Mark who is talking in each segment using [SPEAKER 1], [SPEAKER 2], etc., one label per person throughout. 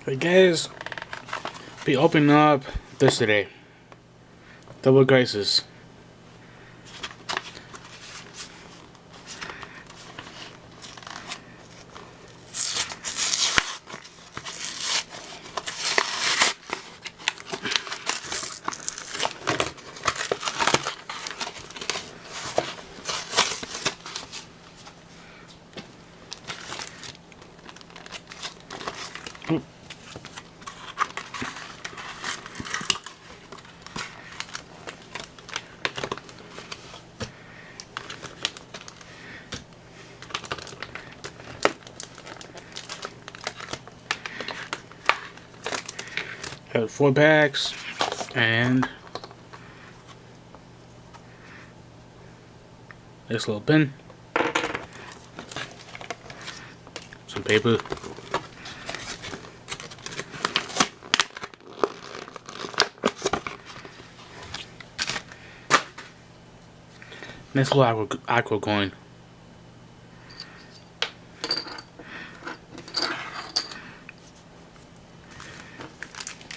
[SPEAKER 1] Hey guys, be opening up this today. Double Crisis. Have 4 packs and this little pin, some paper, nice little aqua coin.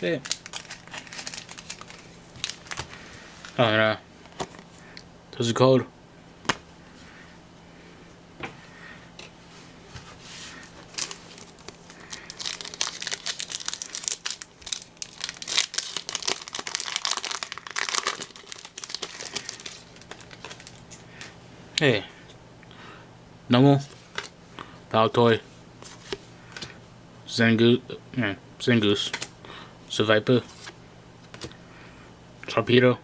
[SPEAKER 1] Yeah. Oh, and there's a code. Hey, Nomo, Baltoy, Zangoose, Seviper, Torpedo,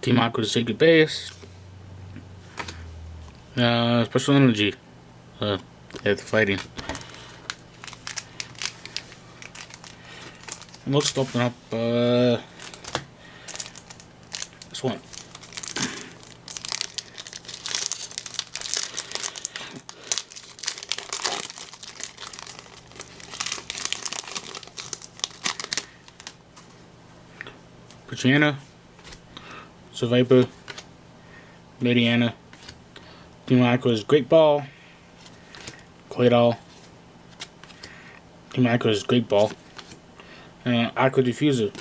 [SPEAKER 1] Team Aqua to Sacred Base, Special Energy, at the fighting. And let's open up this one. Poochyena, Seviper, Mediana, Team Aqua's Great Ball, Claydol, Team Aqua's Great Ball, and Aqua Diffuser.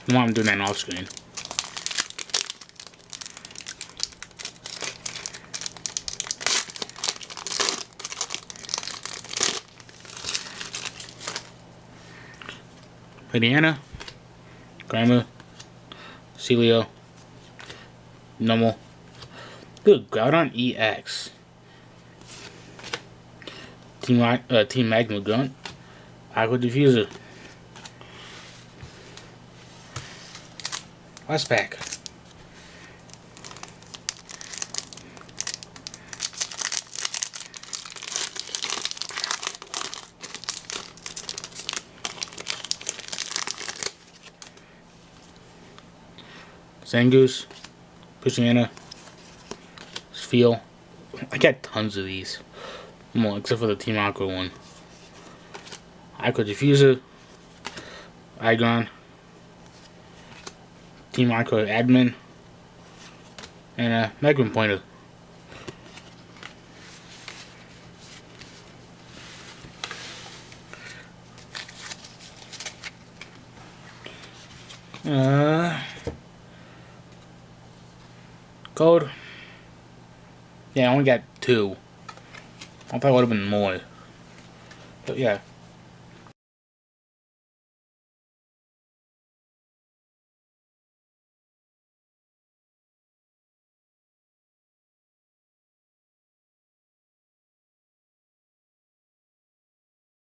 [SPEAKER 1] I'm doing that off screen. Mediana, Grimer, Celio, Nomo. Good, Groudon EX. Team Magma Grunt, Aqua Diffuser. Last pack. Zangoose, Poochyena, Spheal. I got tons of these. Well, except for the Team Aqua one. Aqua Diffuser, Aggron, Team Aqua Admin, and Magma Pointer. Code. Yeah, I only got 2. I thought it would have been more. But yeah.